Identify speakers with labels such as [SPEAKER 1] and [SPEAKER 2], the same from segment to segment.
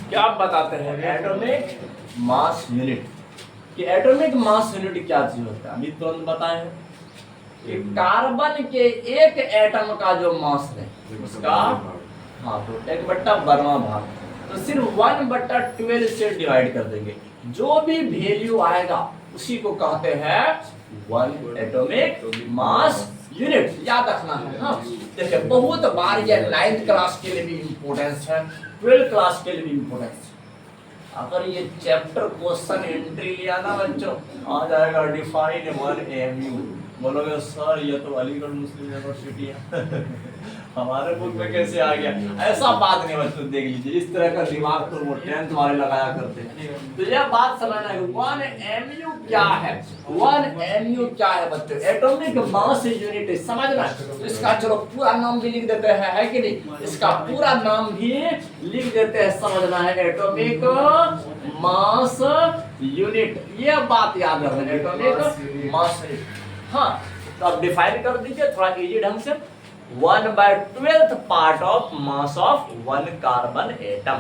[SPEAKER 1] क्या बताते हैं एटॉमिक मास यूनिट कि एटॉमिक मास यूनिट क्या चीज होता है। अभी तुरंत बताए हैं कि कार्बन के एक एटम का जो मास है उसका हाँ तो 1/12 भाग, तो सिर्फ 1/12 से डिवाइड कर देंगे, जो भी वैल्यू आएगा उसी को कहते हैं 1 एटॉमिक मास यूनिट। याद रखना है। हाँ देखिए बहुत बार ये 9th क्लास के लिए भी इम्पोर्टेंस है, 12th क्लास के लिए भी इम्पोर्टेंस है। अगर ये चैप्टर क्वेश्चन एंट्री लिया ना बच्चों, आ जाएगा डिफाइन 1 एमयू, बोलोगे सर ये तो अलीगढ़ मुस्लिम यूनिवर्सिटी है हमारे बुक में कैसे आ गया। ऐसा बात नहीं बच्चों, देख लीजिए इस तरह का दिमाग तो वो 10th वाले लगाया करते हैं। तो यह बात समझना है 1 एमयू क्या है। 1 एमयू क्या है बच्चों, एटॉमिक मास यूनिट समझना। तो इसका चलो पूरा नाम भी लिख देते हैं, है कि नहीं, इसका पूरा नाम भी लिख देते हैं, समझना है एटॉमिक मास यूनिट। यह बात याद रखना एटॉमिक मास यूनिट। हाँ तो अब डिफाइन कर दीजिए थोड़ा इजी ढंग से। 1/12 part of mass of 1 carbon atom,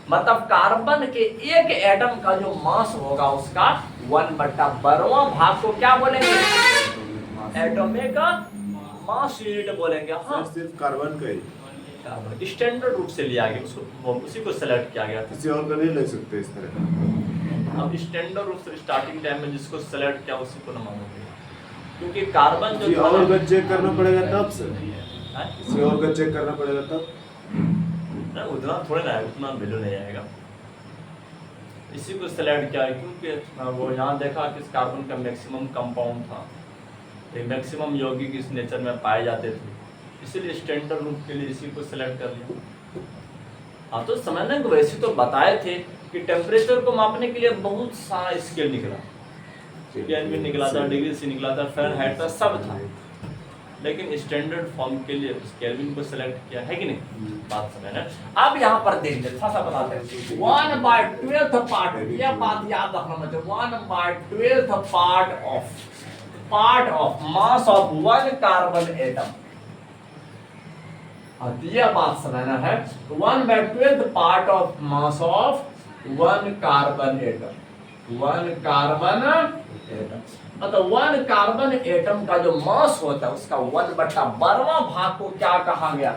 [SPEAKER 1] मतलब कार्बन के एक एटम का जो मास होगा उसका 1/12वां भाग को क्या बोलेंगे, एटॉमिक मास यूनिट बोलेंगे। हाँ
[SPEAKER 2] सिर्फ कार्बन का ही,
[SPEAKER 1] कार्बन स्टैंडर्ड रूप से लिया गया, उसको उसी को सेलेक्ट किया गया।
[SPEAKER 2] किसी और का नहीं ले सकते इस तरह।
[SPEAKER 1] अब स्टैंडर्ड रूप से स्टार्टिंग टाइम में जिसको सेलेक्ट किया उसी को ना मानोगे, क्योंकि कार्बन
[SPEAKER 2] किसी
[SPEAKER 1] जो
[SPEAKER 2] और का चेक करना पड़ेगा तब से,
[SPEAKER 1] है?
[SPEAKER 2] किसी और का चेक करना पड़ेगा तब।
[SPEAKER 1] ना उतना थोड़ा ना है, उतना वैल्यू नहीं आएगा। इसी को सेलेक्ट किया है क्योंकि वो यहाँ देखा कि इस कार्बन का मैक्सिमम कंपाउंड था, तो मैक्सिमम यौगिक इस नेचर में पाए जाते थे, इसीलिए स्टैंडर्ड रूप के लिए इसी को सेलेक्ट कर लिया। हाँ तो समझने को वैसे तो बताए थे कि टेम्परेचर को मापने के लिए बहुत सारा स्केल निकला, केल्विन निकला था, डिग्री से निकला था, फ़ारेनहाइट था, सब था, लेकिन स्टैंडर्ड फॉर्म के लिए उस केल्विन को सेलेक्ट किया, है कि नहीं, बात समझना। अब यहाँ पर देख ले थोड़ा सा बताते हैं 1/12 पार्ट, यह बात याद रखना मतलब 1/12 part of mass of 1 carbon atom. यह बात समझना है 1/12 part of mass of 1 carbon atom, 1 carbon atom, मतलब 1 कार्बन एटम का जो मास होता है उसका 1/12वां भाग को क्या कहा गया,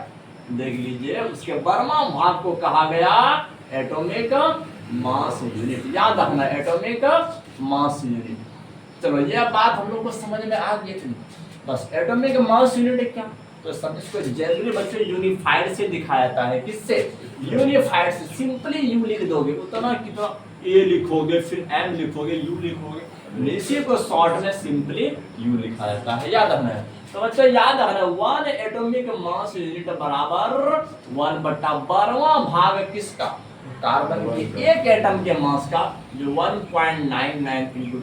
[SPEAKER 1] देख लीजिए उसके 12वां भाग को कहा गया एटॉमिक मास यूनिट। याद रखना एटॉमिक मास यूनिट। चलो यह बात हम लोग को समझ में आ गई थी। बस एटॉमिक मास यूनिट क्या, तो सब इसको जनरली बच्चों यूनिफाइड से दिखाया जाता है, किससे, यूनिफाइड से। सिंपली यू लिख दोगे, उतना कितना ए लिखोगे फिर एम लिखोगे यू लिखोगे, इसी को शॉर्ट में सिंपली यू लिखा जाता है, याद रखना है। तो बच्चों याद रखना 1 एटॉमिक मास यूनिट बराबर 1/12वां भाग किसका, कार्बन के एक एटम के मास का, जो 1.99 ×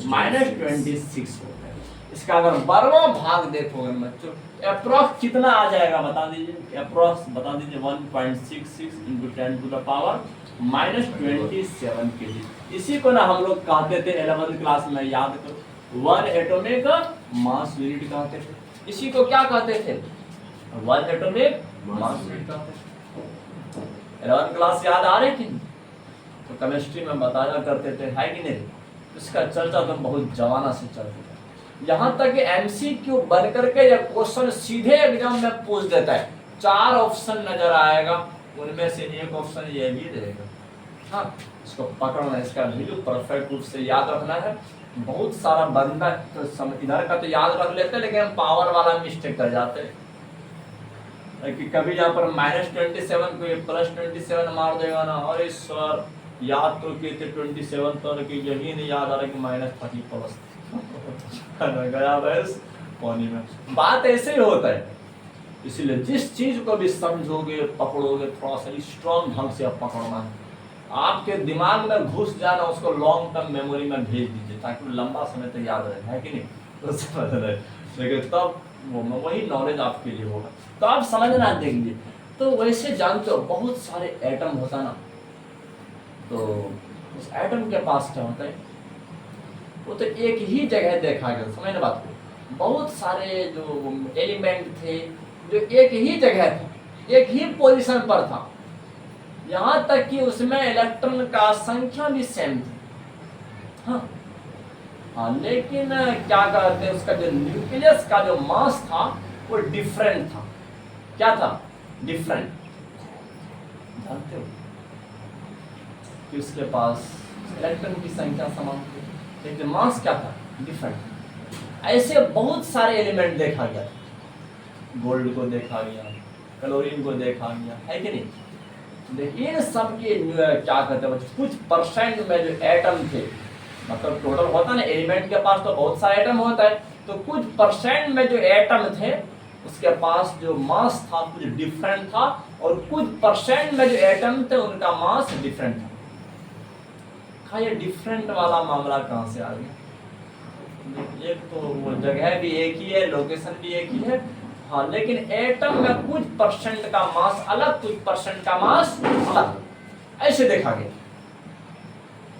[SPEAKER 1] 10⁻⁻26 होता है। इसका अगर 12वां भाग देखोगे बच्चों अप्रोक्स कितना आ जाएगा बता दीजिए, अप्रोक्स बता दीजिए 1.66 × 10⁻27 kg। इसी को ना हम लोग कहते थे 11th क्लास में, याद करो 1 एटॉमिक मास यूनिट कहते थे। इसी को क्या कहते थे, 1 एटॉमिक मास यूनिट कहते थे। 11th क्लास याद आ रही थी, तो केमिस्ट्री में बताया करते थे, है कि नहीं। इसका चर्चा तो बहुत जमाना से चल रहा है, यहाँ तक MCQ बन करके या क्वेश्चन सीधे एग्जाम में पूछ देता है। 4 ऑप्शन नजर आएगा, उनमें से एक ऑप्शन ये भी रहेगा। हाँ इसको पकड़ना, इसका वैल्यू परफेक्ट रूप से याद रखना है। बहुत सारा बंदा तो इधर का तो याद रख लेते हैं, लेकिन हम पावर वाला मिस्टेक कर जाते हैं कि कभी यहाँ पर -27 को +27 मार देगा ना, अरे सर याद तो किए थे 27 तर की, यही नहीं याद आ रहा कि -30 गया बस पानी में। बात ऐसे ही होता है, इसलिए जिस चीज को भी समझोगे पकड़ोगे थोड़ा सा स्ट्रॉन्ग ढंग से पकड़ना है, आपके दिमाग में घुस जाना, उसको लॉन्ग टर्म मेमोरी में भेज दीजिए ताकि वो लंबा समय तक याद रहे, है कि नहीं, तो समझ रहे, लेकिन तब वो वही नॉलेज आपके लिए होगा। तो आप समझना देख लीजिए। तो वैसे जानते हो बहुत सारे एटम होता ना, तो उस एटम के पास क्या होता है, वो तो एक ही जगह देखा गया, समझने बात को। बहुत सारे जो एलिमेंट थे जो एक ही जगह था, एक ही पोजीशन पर था, यहाँ तक कि उसमें इलेक्ट्रॉन का संख्या भी सेम थी। हाँ हाँ, लेकिन क्या कहते हैं, उसका जो न्यूक्लियस का जो मास था वो डिफरेंट था। क्या था? डिफरेंट। जानते हो कि उसके पास इलेक्ट्रॉन की संख्या समान थी लेकिन मास क्या था? डिफरेंट। ऐसे बहुत सारे एलिमेंट देखा गया था। गोल्ड को देखा गया, क्लोरीन को देखा गया, है कि नहीं? लेकिन सबके क्या कहते हैं, कुछ परसेंट में जो एटम थे, मतलब टोटल होता ना एलिमेंट के पास तो बहुत सारे एटम होता है, तो कुछ परसेंट में जो एटम थे उसके पास जो मास था कुछ डिफरेंट था, और कुछ परसेंट में जो एटम थे उनका मास डिफरेंट था। ये डिफरेंट वाला मामला कहाँ से आ गया? एक तो वो जगह भी एक ही है, लोकेशन भी एक ही है, हाँ, लेकिन एटम में कुछ परसेंट का मास अलग, कुछ परसेंट का मास अलग, ऐसे देखा गया।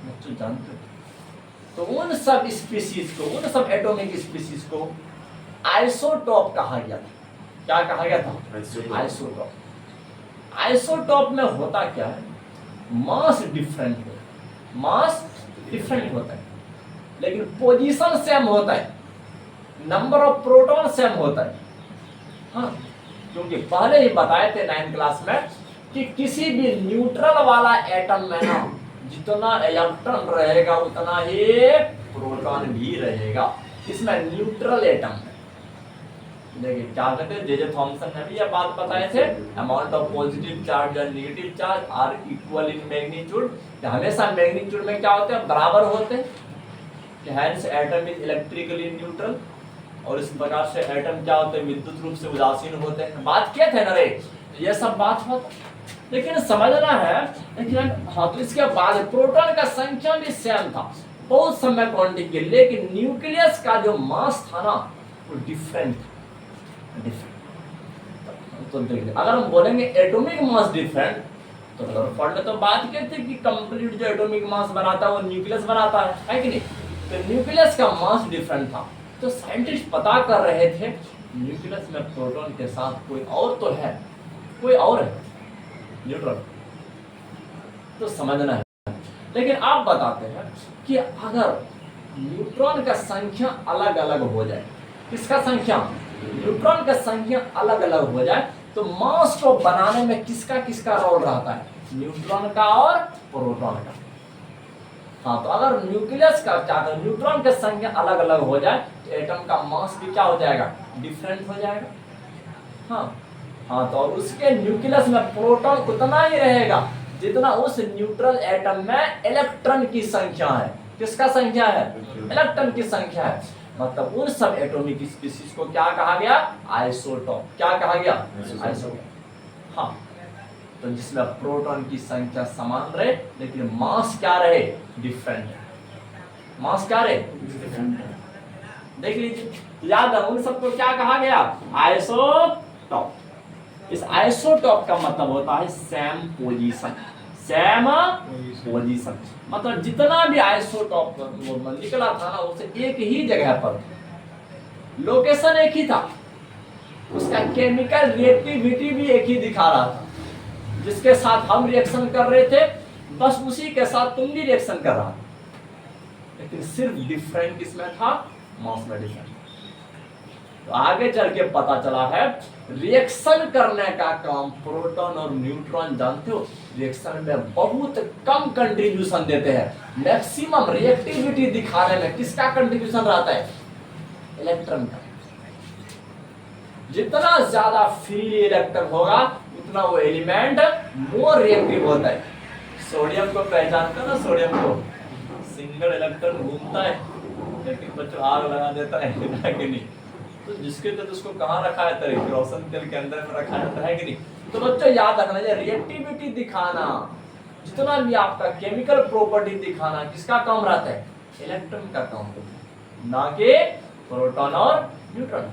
[SPEAKER 1] बच्चों जानते हो, तो उन सब स्पीशीज को, उन सब एटॉमिक स्पीशीज को आइसोटॉप कहा गया था। क्या कहा गया था? आइसोटॉप। आइसोटॉप में होता क्या है? मास डिफरेंट है, मास डिफरेंट होता है, लेकिन पोजीशन सेम होता है, नंबर ऑफ प्रोटॉन सेम होता है। हाँ, क्योंकि पहले ही बताए थे 9th क्लास में कि किसी भी न्यूट्रल वाला एटम में ना जितना इलेक्ट्रॉन रहेगा उतना ही प्रोटॉन भी रहेगा। इसमें न्यूट्रल एटम है। देखिए क्या कहते हैं, जे थॉमसन ने भी यह बात बताए थे, अमाउंट ऑफ पॉजिटिव चार्ज और negative charge are equal in magnitude. हमेशा मैग्नीट्यूड में क्या होते हैं? बराबर होते हैं। Hence atom is electrically neutral, और इस प्रकार से एटम क्या होते हैं? विद्युत रूप से उदासीन होते हैं। बात किया थे ना रे, ये सब बात होता, लेकिन समझना है। लेकिन हाँ, तो इसके बाद प्रोटॉन का संख्या भी सेम था, बहुत समय क्वांटिटी के, लेकिन न्यूक्लियस का जो मास था ना वो डिफरेंट था। तो देखिए, अगर हम बोलेंगे एटॉमिक मास डिफरेंट, तो रदरफोर्ड ने तो बात की थी कि कंप्लीट जो एटॉमिक मास बनाता है वो न्यूक्लियस बनाता है कि नहीं? तो न्यूक्लियस का मास डिफरेंट था, तो साइंटिस्ट पता कर रहे थे न्यूक्लियस में प्रोटॉन के साथ कोई और तो है, कोई और है न्यूट्रॉन, तो समझना है। लेकिन आप बताते हैं कि अगर न्यूट्रॉन का संख्या अलग अलग हो जाए, किसका संख्या? न्यूट्रॉन का संख्या अलग अलग हो जाए, तो मास को बनाने में किसका किसका रोल रहता है? न्यूट्रॉन का और प्रोटॉन का। हाँ, तो अगर न्यूक्लियस का क्या, न्यूट्रॉन का संख्या अलग अलग हो जाए तो एटम का मास भी क्या हो जाएगा? डिफरेंट हो जाएगा। हाँ हाँ, तो उसके न्यूक्लियस में प्रोटॉन उतना ही रहेगा जितना उस न्यूट्रल एटम में इलेक्ट्रॉन की संख्या है। किसका संख्या है? इलेक्ट्रॉन की संख्या है। मतलब उन सब एटॉमिक स्पीशीज को क्या कहा गया? आइसोटॉप। क्या कहा गया? आइसोटॉप। हाँ, तो जिसमें प्रोटॉन की संख्या समान रहे लेकिन मास क्या रहे? डिफरेंट है। मास क्या रहे? डिफरेंट है। देख लीजिए, याद है उन सबको क्या कहा गया? आइसोटॉप। इस आइसोटॉप का मतलब होता है सेम पोजीशन, सेम पोजीशन। मतलब जितना भी आइसोटॉप निकला था ना उसे एक ही जगह पर, लोकेशन एक ही था, उसका केमिकल रिएक्टिविटी भी एक ही दिखा रहा था। जिसके साथ हम रिएक्शन कर रहे थे बस उसी के साथ तुम भी रिएक्शन कर रहा था, लेकिन सिर्फ डिफरेंट किसमें था? मास में डिफरेंट। तो आगे चल के पता चला है रिएक्शन करने का काम प्रोटॉन और न्यूट्रॉन, जानते हो, रिएक्शन में बहुत कम कंट्रीब्यूशन देते हैं। मैक्सिमम रिएक्टिविटी दिखाने में किसका कंट्रीब्यूशन रहता है? इलेक्ट्रॉन का। जितना ज्यादा फ्री इलेक्ट्रॉन होगा उतना वो एलिमेंट मोर रिएक्टिव होता है। सोडियम को पहचानते हो ना? सोडियम को सिंगल इलेक्ट्रॉन घूमता है लेकिन बच्चों आग लगा देता है कि नहीं? तो जिसके तहत उसको कहाँ रखा है? तेरे केरोसिन तेल के अंदर में रखा जाता है कि नहीं? तो बच्चों याद रखना, ये रिएक्टिविटी दिखाना, जितना भी आपका केमिकल प्रॉपर्टी दिखाना किसका काम रहता है? इलेक्ट्रॉन का काम होता है, ना कि प्रोटॉन और न्यूट्रॉन।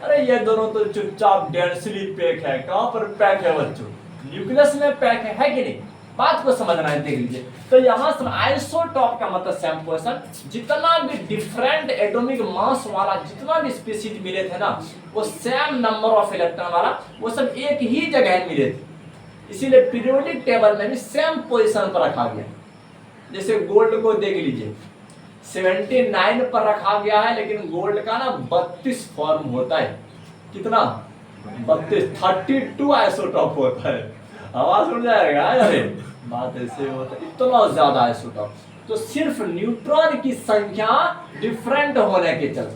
[SPEAKER 1] अरे ये दोनों तो चुपचाप डेंसली पैक है। कहाँ पर पैक है बच्चों? न्यूक्लियस में पैक है कि नहीं? बात को समझना है, देख लीजिए। तो यहाँ से आइसोटॉप का मतलब सेम पोजीशन, जितना भी डिफरेंट एटॉमिक मास वाला जितना भी स्पीशीज मिले थे ना वो सेम नंबर ऑफ इलेक्ट्रॉन वाला, वो सब एक ही जगह मिले थे, इसीलिए पीरियोडिक टेबल में भी सेम पोजीशन पर रखा गया। जैसे गोल्ड को देख लीजिए 79 पर रखा गया है, लेकिन गोल्ड का ना 32 फॉर्म होता है। कितना? 32, 32 आइसोटॉप होता है। आवाज सुन जाएगा अरे बात ऐसे होता है, इतना ज्यादा आइसोटॉप। तो सिर्फ न्यूट्रॉन की संख्या डिफरेंट होने के चलते,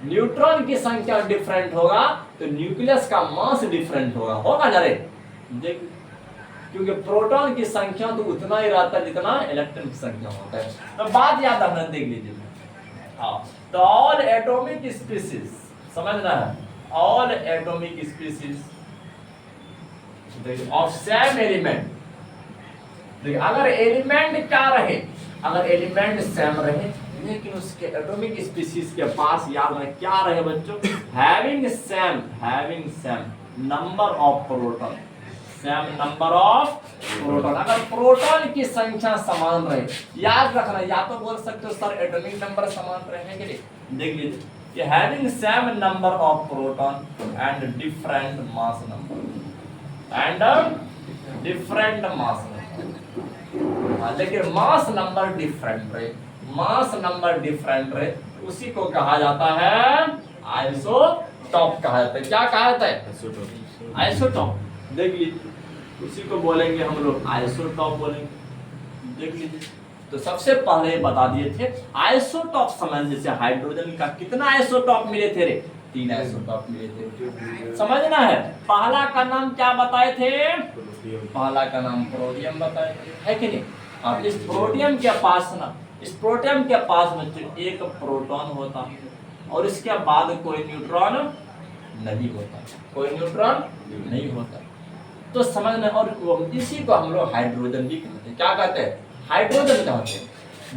[SPEAKER 1] न्यूट्रॉन की संख्या डिफरेंट होगा तो न्यूक्लियस का मास डिफरेंट होगा ना रे? देख, क्योंकि प्रोटॉन की संख्या तो उतना ही रहता है जितना इलेक्ट्रॉन की संख्या होता है। तो बात याद रखना, देख लीजिए। हाँ, तो ऑल एटॉमिक स्पीशीज समझना है, all atomic species of same element. देखिए अगर एलिमेंट क्या रहे, अगर एलिमेंट सेम रहे लेकिन उसके एटॉमिक स्पीशीज के पास याद रहे क्या रहे बच्चों, having same number of proton, same number of proton. अगर प्रोटॉन की संख्या समान रहे, याद रखना, या तो बोल सकते हो सर एटॉमिक नंबर समान रहे के लिए, देख लीजिए कि having same number of proton and different mass number, लेकिन मास नंबर डिफरेंट रहे, मास नंबर डिफरेंट रहे, उसी को कहा जाता है आइसोटॉप कहा जाता है। क्या कहा जाता है? आइसोटॉप। देख लीजिए उसी को बोलेंगे हम लोग आइसोटॉप बोलेंगे। देख लीजिए तो सबसे पहले बता दिए थे आइसोटॉप समझ, जैसे हाइड्रोजन का कितना आइसोटॉप मिले थे रे? 3 आइसोटॉप मिले थे। समझना है, पहला का नाम क्या बताए थे? पहला का नाम प्रोटियम बताए थे, है कि नहीं? अब इस प्रोटियम के पास ना, इस प्रोटियम के पास बच्चों एक प्रोटॉन होता है और इसके बाद कोई न्यूट्रॉन नहीं होता, कोई न्यूट्रॉन नहीं होता। तो समझना, और इसी को हम लोग हाइड्रोजन भी कहते हैं। क्या कहते हैं? हाइड्रोजन कहते हैं।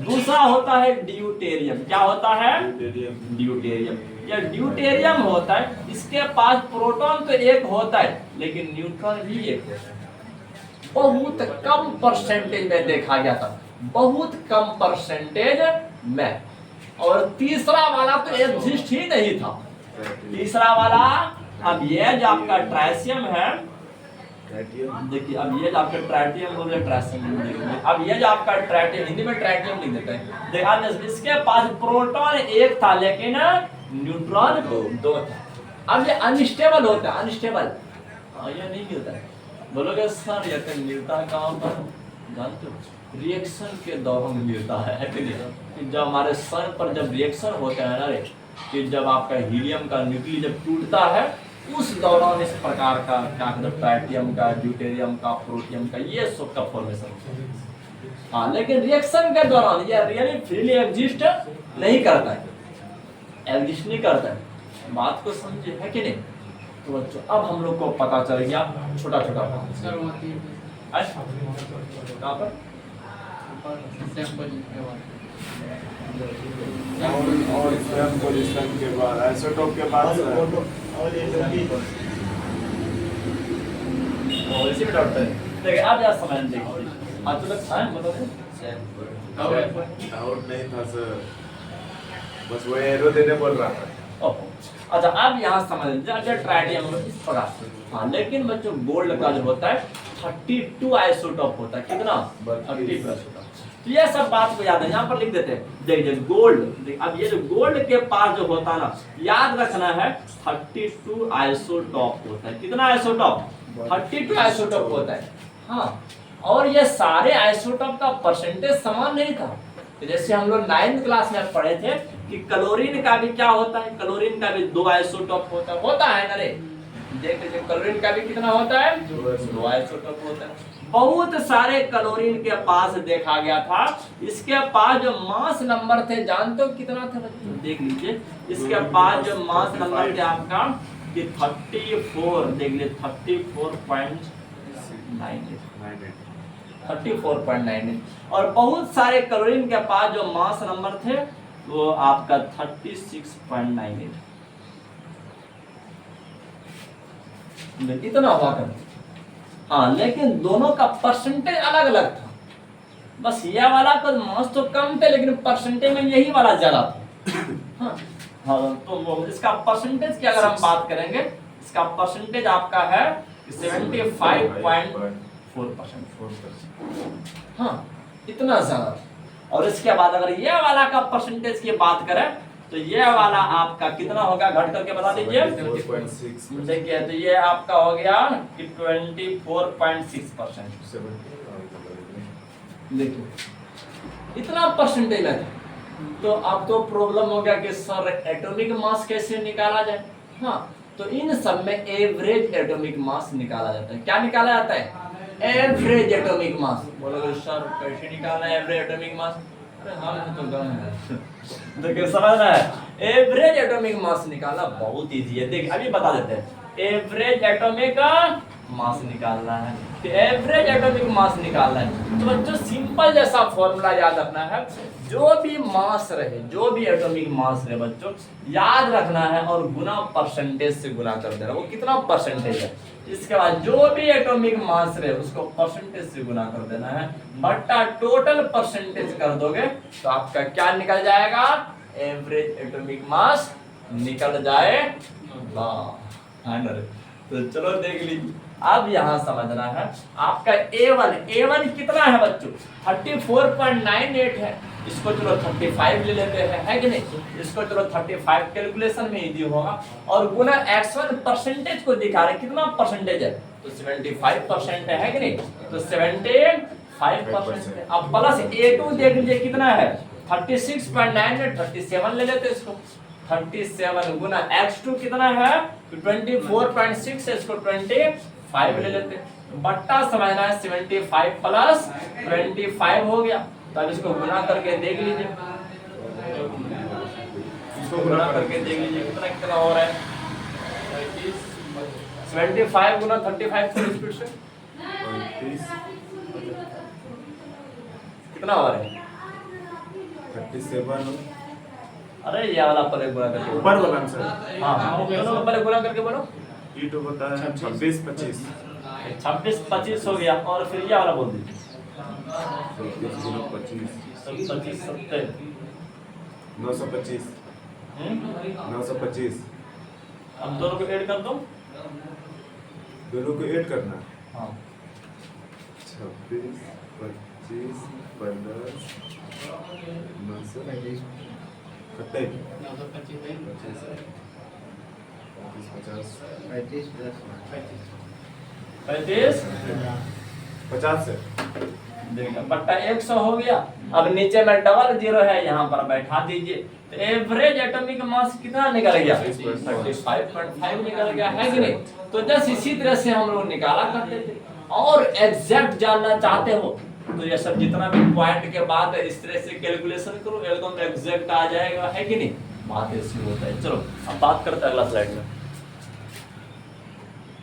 [SPEAKER 1] दूसरा होता है ड्यूटेरियम। क्या होता है? ड्यूटेरियम। यह ड्यूटेरियम होता है, इसके पास प्रोटॉन तो एक होता है लेकिन न्यूट्रॉन भी एक होता है। बहुत कम परसेंटेज में देखा गया था, बहुत कम परसेंटेज में। और तीसरा वाला तो एग्जिस्ट ही नहीं था। तीसरा वाला, अब ये जो आपका ट्राइशियम है, देखिए अब ये जो आपका ट्राइटियम हो गया, ट्राइशियम। अब ये जो आपका ट्राइटियम, हिंदी में ट्राइटियम लिख देते हैं। देखा इसके पास प्रोटॉन एक था लेकिन न्यूट्रॉन 2 था। अब ये अनस्टेबल होता है, अनस्टेबल, ये नहीं मिलता है। बोलोगे सर ये तो मिलता है कहाँ पर? जानते हो, रिएक्शन के दौरान मिलता है कि नहीं? जब हमारे सन पर जब रिएक्शन होता है ना रे, कि जब आपका हीलियम का न्यूक्लियस जब टूटता है, उस दौरान इस प्रकार का क्या कहते हैं, ट्राइटियम का, ड्यूटेरियम का, प्रोटियम का, ये सब का फॉर्मेशन होता है। हाँ, लेकिन रिएक्शन के दौरान ये रियली फ्रीली एग्जिस्ट नहीं करता है, एग्जिस्ट नहीं करता है। बात को समझे, है कि नहीं? तो बच्चों अब हम लोग को पता चल गया छोटा छोटा कहाँ पर
[SPEAKER 2] और सेम पोजीशन के बाद आइसोटॉप के बाद
[SPEAKER 1] इसी में डाउट है। देखिए अब यार समझ देखिए, हाँ तो लगता है मतलब
[SPEAKER 2] डाउट नहीं था सर, बस वो एरो देने बोल रहा था।
[SPEAKER 1] ओहो, अच्छा अब यहाँ समझ लीजिए ट्राइटियम इस प्रकार से। हाँ, लेकिन बच्चों गोल्ड का जो होता है 32 आइसोटॉप होता है। कितना? 32 आइसोटॉप। तो ये सब बात को याद है, यहाँ पर लिख देते हैं। देखिए गोल्ड, अब ये जो गोल्ड के पास जो होता है ना, याद रखना है 32 आइसोटॉप होता है। कितना आइसोटॉप? 32 आइसोटॉप होता है। हाँ, और ये सारे आइसोटॉप का परसेंटेज समान नहीं था। जैसे हम लोग 9th क्लास में पढ़े थे कि क्लोरीन का भी क्या होता है, क्लोरीन का भी 2 आइसोटॉप होता है ना रे? देख लीजिए क्लोरीन का भी कितना होता है? 2 आइसोटॉप होता है। बहुत सारे क्लोरीन के पास देखा गया था, इसके पास जो मास नंबर थे जानते हो कितना था? देख लीजिए इसके पास जो मास नंबर थे आपका कि 34, देख लीजिए 34.98 और बहुत सारे क्लोरीन के पास जो मास नंबर थे वो आपका 36.98 इतना हुआ करता। हाँ, लेकिन दोनों का परसेंटेज अलग अलग था। बस ये वाला का मास तो कम थे लेकिन परसेंटेज में यही वाला ज्यादा था। हाँ, हाँ, तो इसका परसेंटेज की अगर हम बात करेंगे, इसका परसेंटेज आपका है 75.4%। हाँ, इतना ज्यादा। और इसके बाद अगर ये वाला का परसेंटेज की बात करें तो ये वाला आपका कितना होगा, घट करके बता दीजिए।
[SPEAKER 2] 74.6
[SPEAKER 1] देखिए तो ये आपका हो गया कि 24.6%। देखिए इतना परसेंटेज है। तो अब तो प्रॉब्लम हो गया कि सर एटॉमिक मास कैसे निकाला जाए। हाँ, तो इन सब में एवरेज एटॉमिक मास निकाला जाता है। क्या निकाला जाता है? Average atomic mass. बोलोगे सर कैसे निकालना है एवरेज एटॉमिक मास? अरे हाँ तो गम है। देखिए समझ रहा है, एवरेज एटॉमिक मास निकालना बहुत इजी है। देखिए अभी बता देते हैं। एवरेज एटॉमिक मास निकालना है, तो एवरेज एटॉमिक मास निकालना है तो बच्चों सिंपल जैसा फॉर्मूला याद रखना है। जो भी मास रहे, जो भी एटॉमिक मास रहे बच्चों याद रखना है और गुना परसेंटेज से गुना कर देना। वो कितना परसेंटेज है, इसके बाद जो भी एटॉमिक मास रहे उसको परसेंटेज से गुना कर देना है, बट्टा टोटल परसेंटेज कर दोगे तो आपका क्या निकल जाएगा? एवरेज एटॉमिक मास निकल जाएगा। तो चलो देख लीजिए। अब यहाँ समझना है आपका A1 कितना है बच्चों? 34.98 है। इसको चलो 35 ले लेते हैं, है कि नहीं? इसको चलो 35 कैलकुलेशन में इजी होगा। और गुना x1 परसेंटेज को दिखा रहे कितना परसेंटेज है, तो 75% है कि नहीं? तो 75%। अब प्लस A2 देख लीजिए कितना है? 36.98, 37 ले लेते इसको। 37 गुना x2 कितना है? 24.6 है, इसको 25 ले लेते। बट्टा समझना है 75 प्लस 25 हो गया। तो अब इसको गुना करके देख लीजिए, इसको गुना करके देख लीजिए कितना कितना हो रहा है। 75 गुना 35 थोड़ी स्पीड से कितना हो रहा है?
[SPEAKER 2] 37।
[SPEAKER 1] अरे ये वाला पहले गुना करके बोलो।
[SPEAKER 2] ऊपर वाला सर।
[SPEAKER 1] हाँ दोनों को पहले गुना करके बोलो।
[SPEAKER 2] ये तो होता है 26 25
[SPEAKER 1] 26 हो गया। और फिर ये वाला बोल दीजिए
[SPEAKER 2] 26 गुना 25
[SPEAKER 1] 25 70
[SPEAKER 2] 925 925।
[SPEAKER 1] अब दोनों को ऐड कर दो।
[SPEAKER 2] दोनों को ऐड करना।
[SPEAKER 1] हाँ
[SPEAKER 2] 26 25 15 925
[SPEAKER 1] 35
[SPEAKER 2] 50 से
[SPEAKER 1] देखिए बट्टा 100 हो गया। अब नीचे में डबल जीरो है, यहाँ पर बैठा दीजिए। तो एवरेज एटॉमिक मास कितना निकल गया? 35.5 निकल गया, है कि नहीं? तो जस्ट इसी तरह से हम लोग निकाला करते थे। और एग्जैक्ट जानना चाहते हो तो ये सब जितना भी पॉइंट के बाद इस तरह से कैलकुलेशन करो, एकदम एग्जैक्ट आ जाएगा, है कि नहीं? बात ऐसी होता है। चलो अब बात करते हैं अगला स्लाइड में।